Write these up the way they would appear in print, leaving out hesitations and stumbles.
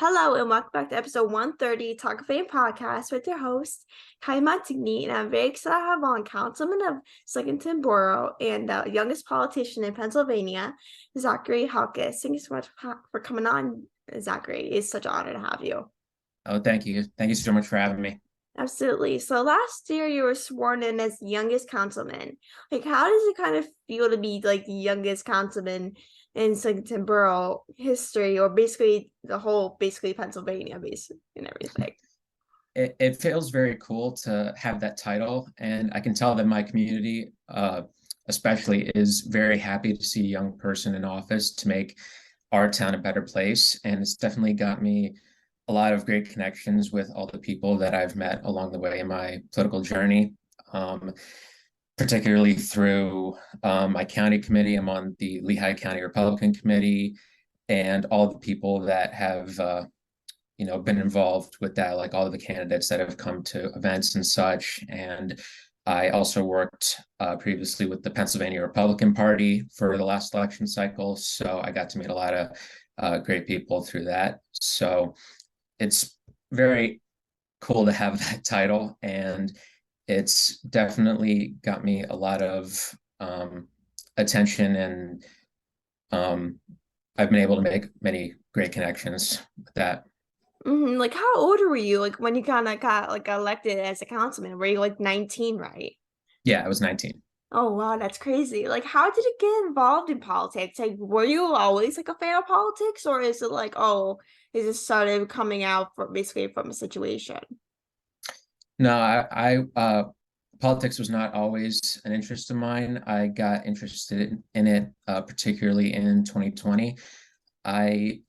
Hello and welcome back to episode 130 Talkoffamepod podcast with your host, Kylie, and I'm very excited to have on Councilman of Slatington Borough and the youngest politician in Pennsylvania, Zachary Halkias. Thank you so much for coming on, Zachary. It's such an honor to have you. Oh, thank you. Thank you so much for having me. Absolutely. So last year you were sworn in as youngest councilman. Like, how does it kind of feel to be like the youngest councilman in Slatington Borough history, or basically the whole, basically Pennsylvania, basically, and everything? It feels very cool to have that title, and I can tell that my community, especially, is very happy to see a young person in office to make our town a better place. And it's definitely got me a lot of great connections with all the people that I've met along the way in my political journey, particularly through my county committee. I'm on the Lehigh County Republican Committee, and all the people that have been involved with that, like all of the candidates that have come to events and such. And I also worked previously with the Pennsylvania Republican Party for the last election cycle, so I got to meet a lot of great people through that. So it's very cool to have that title, and it's definitely got me a lot of attention, and I've been able to make many great connections with that. Like, how old were you like when you kind of got like elected as a councilman? Were you like 19, right? Yeah, I was 19. Oh wow, that's crazy. Like, how did you get involved in politics? Like, were you always like a fan of politics, or is it like, oh, is it started coming out for basically from a situation? No, politics was not always an interest of mine. I got interested in it, particularly in 2020. I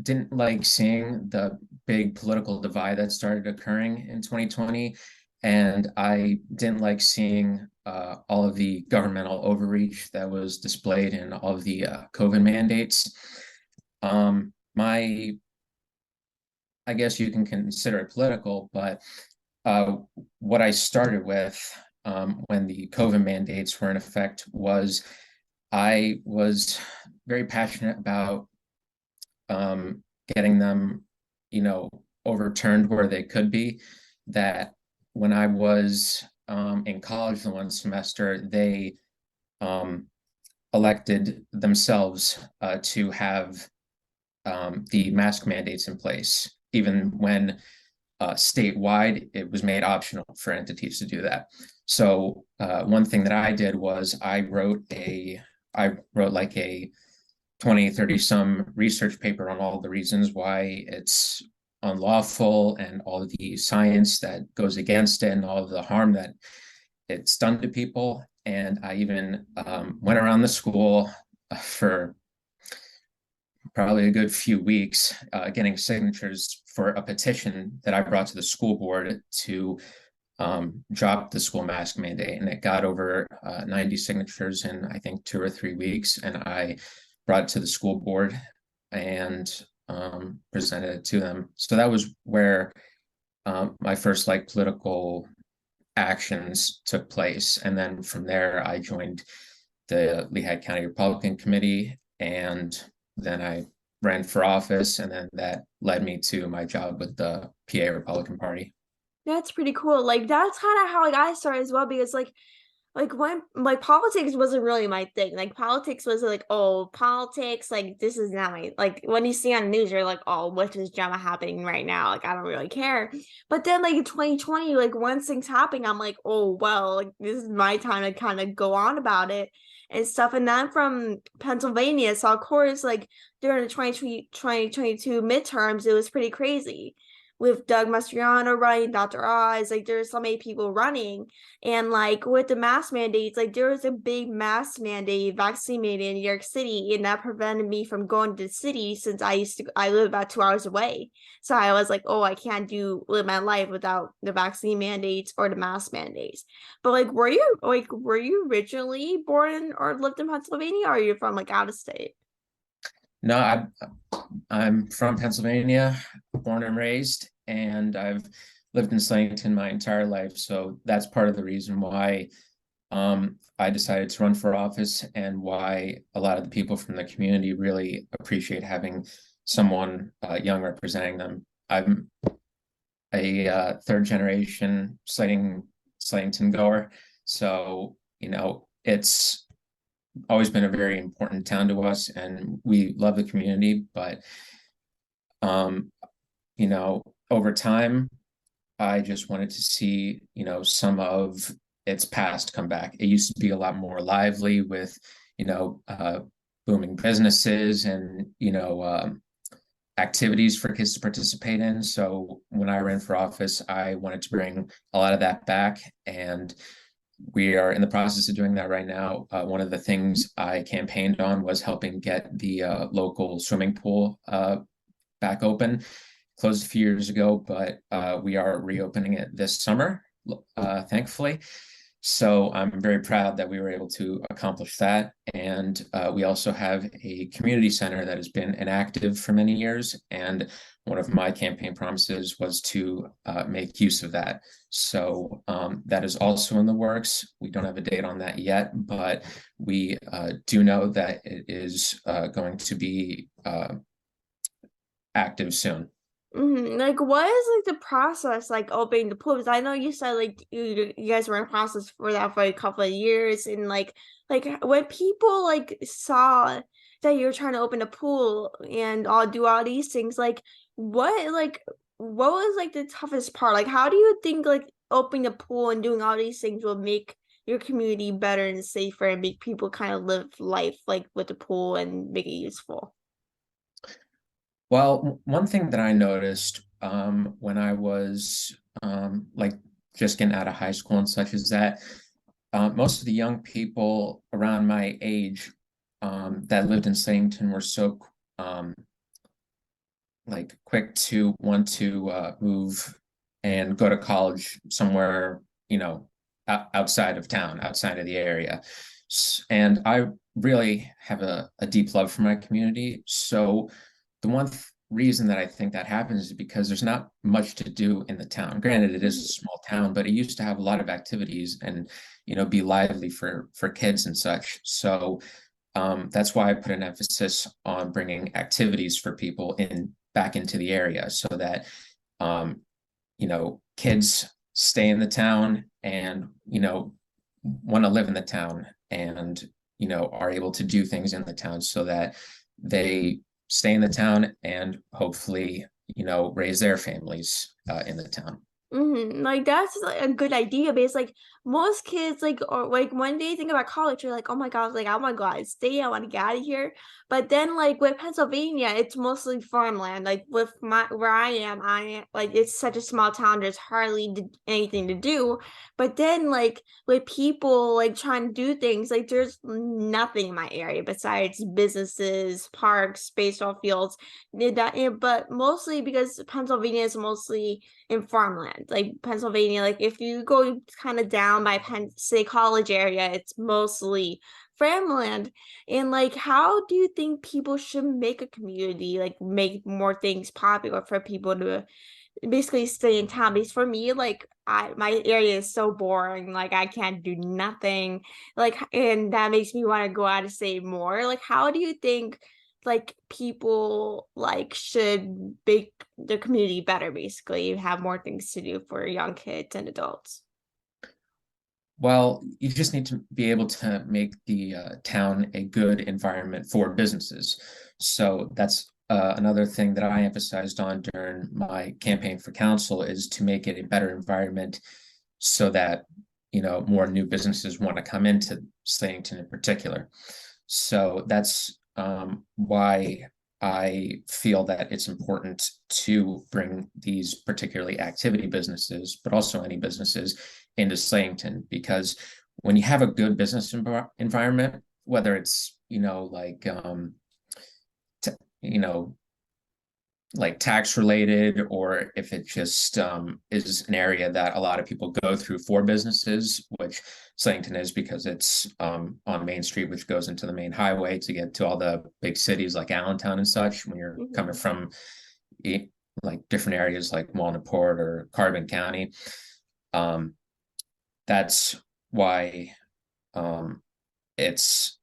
didn't like seeing the big political divide that started occurring in 2020. And I didn't like seeing all of the governmental overreach that was displayed in all of the COVID mandates. My, I guess you can consider it political, but uh, what I started with when the COVID mandates were in effect was I was very passionate about getting them, overturned where they could be. That when I was in college the one semester, they um, elected themselves to have the mask mandates in place, even when statewide it was made optional for entities to do that. So one thing that I did was I wrote like a 20, 30 some research paper on all the reasons why it's unlawful and all of the science that goes against it and all of the harm that it's done to people. And I even went around the school for probably a good few weeks getting signatures for a petition that I brought to the school board to drop the school mask mandate. And it got over 90 signatures in, I think, 2 or 3 weeks. And I brought it to the school board and presented it to them. So that was where my first like political actions took place. And then from there, I joined the Lehigh County Republican Committee, and then I ran for office, and then that led me to my job with the PA Republican Party. That's pretty cool. Like, that's kind of how like I started as well, because like when like politics wasn't really my thing. Like, politics was like, oh, politics, like this is not my, like when you see on the news, you're like, oh, what's this drama happening right now? Like, I don't really care. But then like in 2020, like once things happen, I'm like, oh well, like this is my time to kind of go on about it and stuff. And I'm from Pennsylvania, so of course, like during the 2022 midterms, it was pretty crazy with Doug Mastriano running, Dr. Oz, like there's so many people running. And like with the mask mandates, like there was a big mask mandate, vaccine mandate in New York City, and that prevented me from going to the city since I live about 2 hours away. So I was like, oh, I can't live my life without the vaccine mandates or the mask mandates. But like, were you originally born or lived in Pennsylvania, or are you from like out of state? No, I'm from Pennsylvania, born and raised, and I've lived in Slatington my entire life. So that's part of the reason why I decided to run for office, and why a lot of the people from the community really appreciate having someone young representing them. I'm a third generation Slatington goer, so it's always been a very important town to us, and we love the community. But um, over time, I just wanted to see, some of its past come back. It used to be a lot more lively with, you know, uh, booming businesses and, activities for kids to participate in. So when I ran for office, I wanted to bring a lot of that back. And we are in the process of doing that right now. One of the things I campaigned on was helping get the local swimming pool back open. Closed a few years ago, but we are reopening it this summer, thankfully. So I'm very proud that we were able to accomplish that. And we also have a community center that has been inactive for many years. And one of my campaign promises was to make use of that. So that is also in the works. We don't have a date on that yet, but we do know that it is going to be active soon. Like, what is like the process like opening the pool? Because I know you said like you guys were in process for that for a couple of years, and like when people like saw that you were trying to open a pool and all do all these things, what was like the toughest part? Like, how do you think like opening a pool and doing all these things will make your community better and safer and make people kind of live life like with the pool and make it useful? Well, one thing that I noticed when I was like just getting out of high school and such is that most of the young people around my age that lived in Slatington were so um, like quick to want to move and go to college somewhere, outside of town, outside of the area. And I really have a deep love for my community. So the one reason that I think that happens is because there's not much to do in the town. Granted, it is a small town, but it used to have a lot of activities and, be lively for kids and such. So that's why I put an emphasis on bringing activities for people in back into the area so that kids stay in the town and want to live in the town and are able to do things in the town so that they stay in the town and hopefully raise their families in the town. Like that's like a good idea because like most kids like or like when they think about college, they're like, oh my God, like I want to go out of state, I want to get out of here. But then like with Pennsylvania, it's mostly farmland. Like with my where I am like it's such a small town, there's hardly anything to do. But then like with people like trying to do things, like there's nothing in my area besides businesses, parks, baseball fields, but mostly because Pennsylvania is mostly in farmland. Like Pennsylvania, like if you go kind of down by Penn State College area, it's mostly farmland. And like, how do you think people should make a community, like make more things popular for people to basically stay in town? Because for me, like I my area is so boring, like I can't do nothing. Like and that makes me want to go out and save more. Like, how do you think like people like should make their community better, basically have more things to do for young kids and adults? Well, you just need to be able to make the town a good environment for businesses. So that's another thing that I emphasized on during my campaign for council is to make it a better environment so that more new businesses want to come into Slatington in particular. So that's why I feel that it's important to bring these particularly activity businesses, but also any businesses into Slatington, because when you have a good business environment, whether it's, t- you know, like tax related, or if it just is an area that a lot of people go through for businesses, which Slatington is because it's on Main Street, which goes into the main highway to get to all the big cities like Allentown and such. When you're coming Mhm. from like different areas like Walnut Port or Carbon County, um, that's why um, it's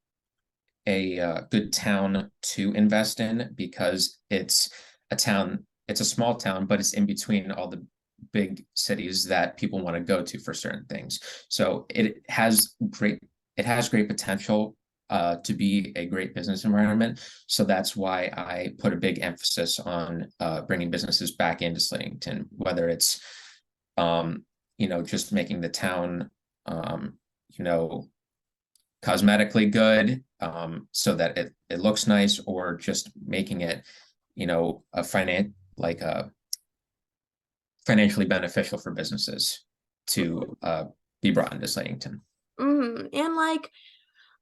good town to invest in because it's a small town, but it's in between all the big cities that people want to go to for certain things. So it has great potential to be a great business environment. So that's why I put a big emphasis on bringing businesses back into Slatington, whether it's just making the town you know cosmetically good, so that it looks nice, or just making it a financially beneficial for businesses to be brought into Slatington. And like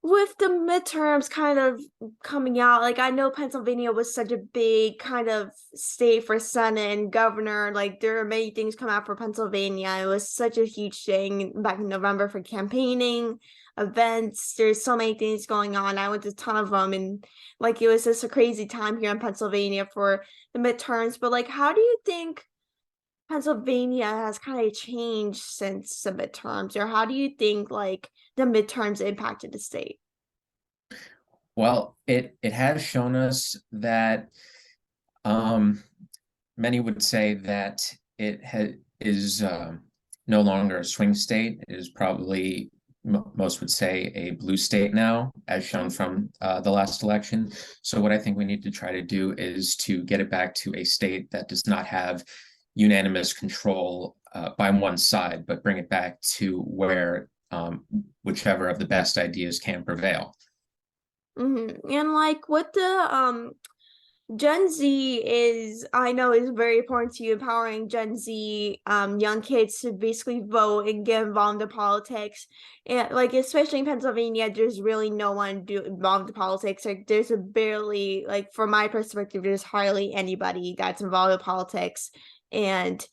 with the midterms kind of coming out, like I know Pennsylvania was such a big kind of state for Senate and governor. Like there are many things come out for Pennsylvania. It was such a huge thing back in November for campaigning, events. There's so many things going on. I went to a ton of them, and like it was just a crazy time here in Pennsylvania for the midterms. But like, how do you think Pennsylvania has kind of changed since the midterms, or how do you think like the midterms impacted the state? Well, it has shown us that um, many would say that is no longer a swing state. It is probably most would say a blue state now, as shown from the last election. So what I think we need to try to do is to get it back to a state that does not have unanimous control by one side, but bring it back to where whichever of the best ideas can prevail. And like what the Gen Z is, I know, is very important to you, empowering Gen Z young kids to basically vote and get involved in politics. And like especially in Pennsylvania, there's really no one involved in politics. Like there's a barely, like from my perspective, there's hardly anybody that's involved in politics. And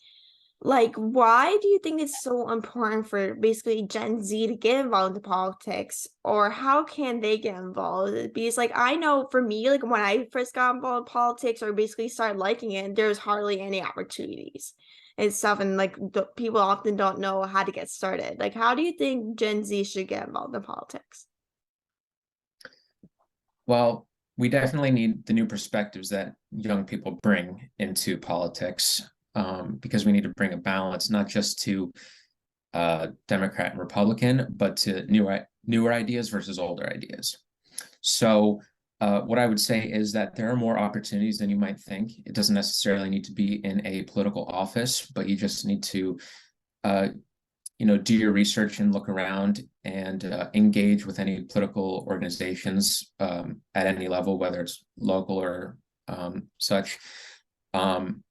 like, why do you think it's so important for basically Gen Z to get involved in politics, or how can they get involved? Because, like, I know for me, like, when I first got involved in politics or basically started liking it, there's hardly any opportunities and stuff, and like, people often don't know how to get started. Like, how do you think Gen Z should get involved in politics? Well, we definitely need the new perspectives that young people bring into politics, because we need to bring a balance, not just to Democrat and Republican, but to newer ideas versus older ideas. So what I would say is that there are more opportunities than you might think. It doesn't necessarily need to be in a political office, but you just need to do your research and look around and engage with any political organizations at any level, whether it's local or such.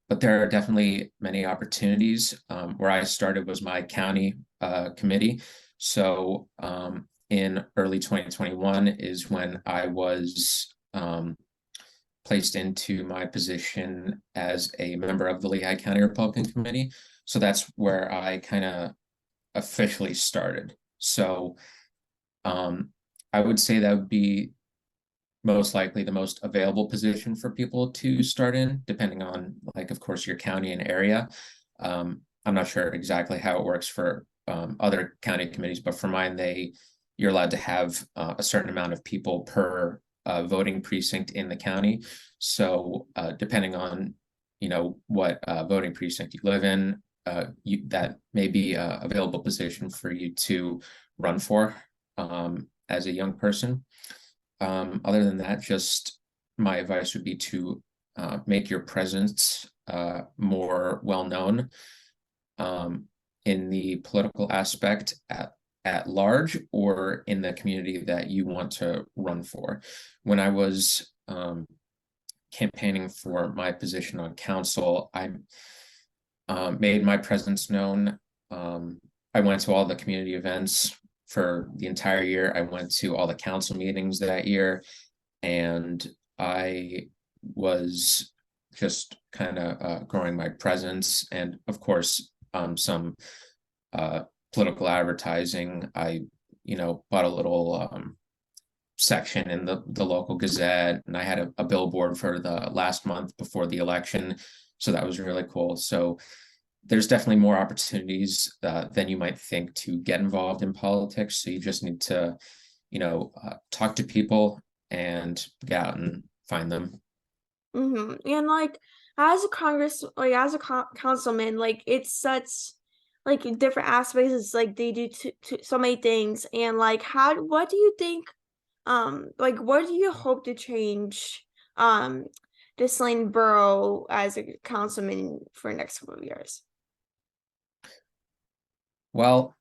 But there are definitely many opportunities. Where I started was my county committee. So in early 2021 is when I was placed into my position as a member of the Lehigh County Republican Committee. So that's where I kind of officially started. So I would say that would be most likely the most available position for people to start in, depending on, like, of course, your county and area. I'm not sure exactly how it works for other county committees, but for mine, you're allowed to have a certain amount of people per voting precinct in the county. So depending on what voting precinct you live in, that may be a available position for you to run for as a young person. Other than that, just my advice would be to make your presence more well known in the political aspect at large, or in the community that you want to run for. When I was campaigning for my position on council, I made my presence known. I went to all the community events for the entire year. I went to all the council meetings that year, and I was just kind of growing my presence, and of course some political advertising. I bought a little section in the local Gazette, and I had a billboard for the last month before the election, so that was really cool. So there's definitely more opportunities than you might think to get involved in politics. So you just need to, talk to people and get out and find them. And like as a like as a councilman, like it's such like different aspects. It's like they do so many things, and like what do you think? Like what do you hope to change? This Lane Borough as a councilman for the next couple of years. Well,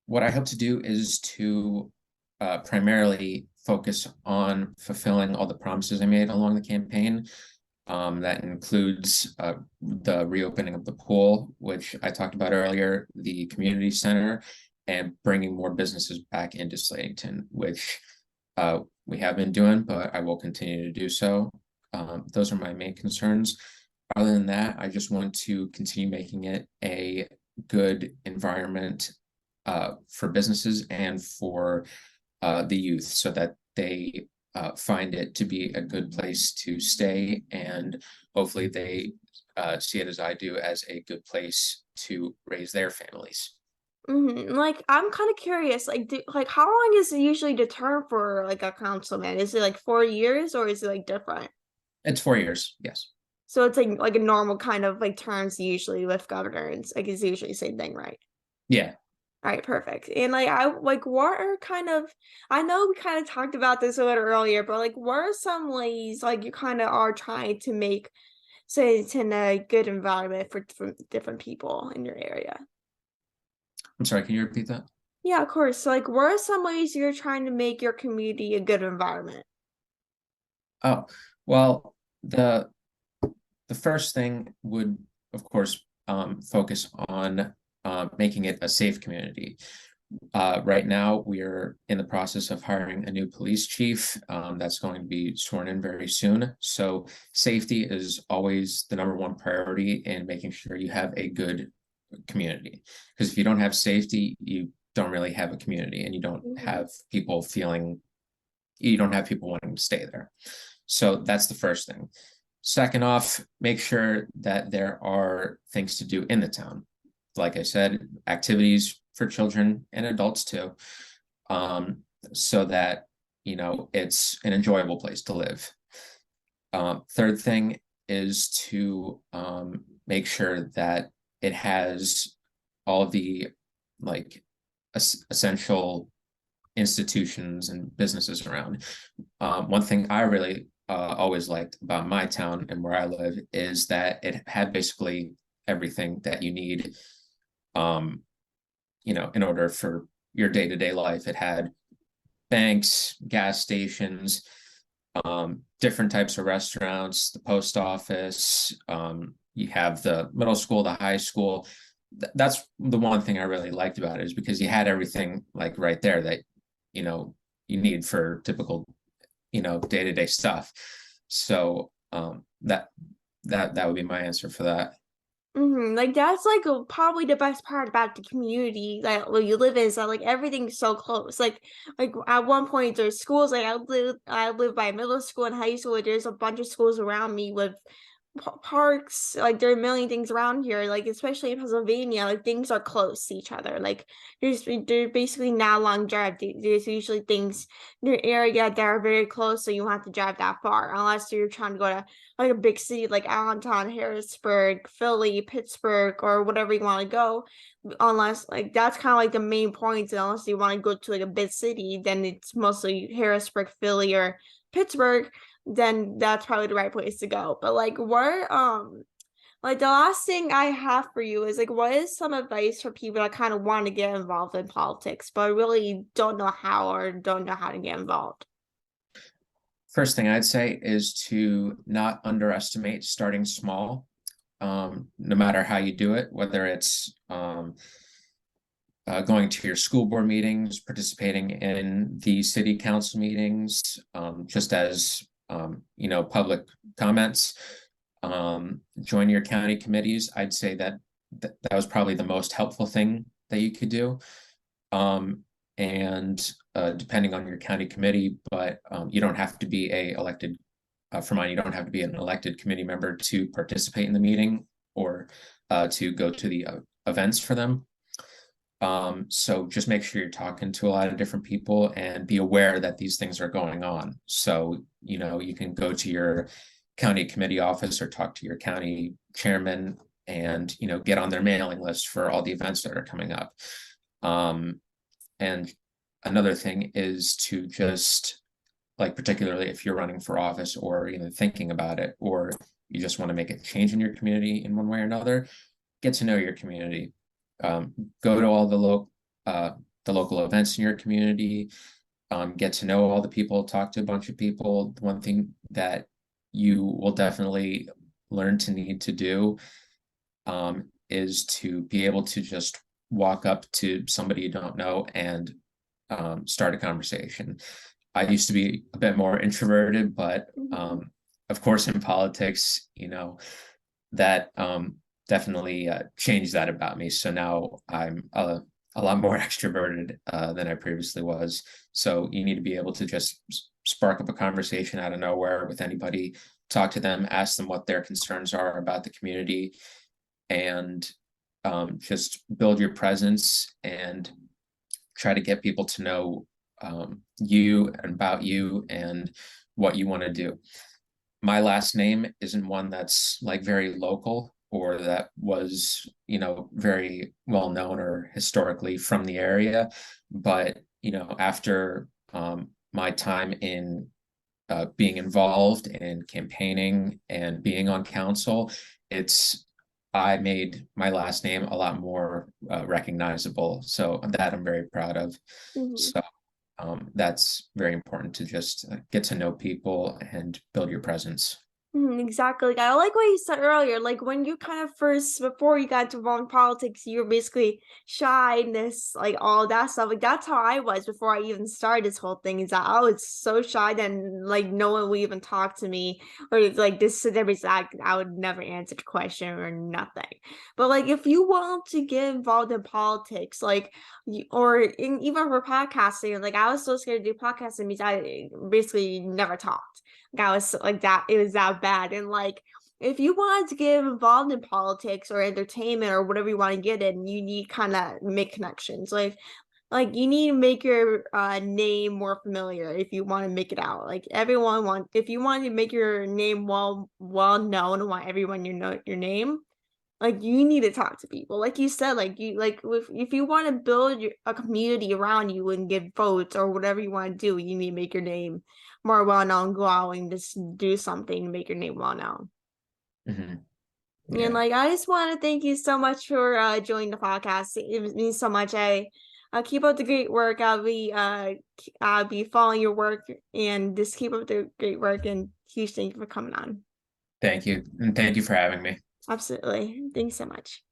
what I hope to do is to primarily focus on fulfilling all the promises I made along the campaign. That includes the reopening of the pool, which I talked about earlier, the community center, and bringing more businesses back into Slatington, which we have been doing, but I will continue to do so. Those are my main concerns. Other than that, I just want to continue making it a good environment for businesses and for the youth so that they find it to be a good place to stay, and hopefully they see it as I do, as a good place to raise their families. Like I'm kind of curious, like like how long is it usually the term for like a councilman? Is it like 4 years or is it like different? It's 4 years, yes. So it's like a normal kind of like terms usually with governors. Like it's usually the same thing, right? Yeah. All right, perfect. And like I like what are kind of I know we kind of talked about this a little earlier, but like what are some ways like you kind of are trying to make say it's in a good environment for different people in your area? I'm sorry, can you repeat that? Yeah, of course. So like what are some ways you're trying to make your community a good environment? Oh, well, the first thing would, of course, focus on making it a safe community. Right now, we're in the process of hiring a new police chief that's going to be sworn in very soon. So safety is always the number one priority in making sure you have a good community. Because if you don't have safety, you don't really have a community, and you don't Mhm. have people feeling, you don't have people wanting to stay there. So that's the first thing. Second off, make sure that there are things to do in the town. Like I said, activities for children and adults too, so that it's an enjoyable place to live. Third thing is to make sure that it has all the like essential institutions and businesses around. One thing I really always liked about my town and where I live is that it had basically everything that you need, um, in order for your day-to-day life. It had banks, gas stations, different types of restaurants, the post office, you have the middle school, the high school. That's the one thing I really liked about it, is because you had everything like right there that you know you need for typical day-to-day stuff. So that would be my answer for that. Like that's like probably the best part about the community that where you live in is that like everything's so close. Like at one point there's schools like I live by middle school and high school. There's a bunch of schools around me with parks. Like there are a million things around here. Like especially in Pennsylvania, like things are close to each other. Like they're basically not long drive. There's usually things in your area that are very close, so you don't have to drive that far unless you're trying to go to like a big city like Allentown, Harrisburg, Philly, Pittsburgh, or whatever you want to go. Unless like that's kind of like the main points. Unless you want to go to like a big city, then it's mostly Harrisburg, Philly, or Pittsburgh. Then that's probably the right place to go. But like what like the last thing I have for you is like what is some advice for people that kind of want to get involved in politics but really don't know how or don't know how to get involved? First thing I'd say is to not underestimate starting small, no matter how you do it, whether it's going to your school board meetings, participating in the city council meetings, just as public comments, join your county committees. I'd say that was probably the most helpful thing that you could do. And depending on your county committee, but you don't have to be a elected, for mine, you don't have to be an elected committee member to participate in the meeting or to go to the events for them. So just make sure you're talking to a lot of different people and be aware that these things are going on. So, you can go to your county committee office or talk to your county chairman and, get on their mailing list for all the events that are coming up. And another thing is to just, like, particularly if you're running for office or even thinking about it, or you just want to make a change in your community in one way or another, get to know your community. Go to all the local events in your community, get to know all the people, talk to a bunch of people. The one thing that you will definitely learn to need to do is to be able to just walk up to somebody you don't know and start a conversation. I used to be a bit more introverted, but of course, in politics, that definitely changed that about me. So now I'm a lot more extroverted than I previously was. So you need to be able to just spark up a conversation out of nowhere with anybody, talk to them, ask them what their concerns are about the community, and just build your presence and try to get people to know you and about you and what you want to do. My last name isn't one that's like very local or that was, very well known or historically from the area. But, after my time in being involved in campaigning and being on council, I made my last name a lot more recognizable. So that I'm very proud of. Mhm. So that's very important to just get to know people and build your presence. Exactly. Like, I like what you said earlier. Like when you kind of first, before you got involved in politics, you were basically shyness, like all that stuff. Like that's how I was before I even started this whole thing. Is that I was so shy that like no one would even talk to me, or it's like this celebrities I would never answer the question or nothing. But like if you want to get involved in politics, like even for podcasting, like I was so scared to do podcasting because I basically never talked. I was like that, it was that bad. And like if you wanted to get involved in politics or entertainment or whatever you want to get in, you need kind of make connections. Like you need to make your name more familiar if you want to make it out. Like everyone want if you want to make your name well known and want everyone you know your name, like you need to talk to people. Like you said, like you like if you want to build a community around you and get votes or whatever you want to do, you need to make your name more well known. Go out and just do something to make your name well known. Mhm. And Yeah. like I just want to thank you so much for joining the podcast. It means so much. I keep up the great work. I'll be following your work and just keep up the great work, and huge thank you for coming on. Thank you. And thank you for having me. Absolutely. Thanks so much.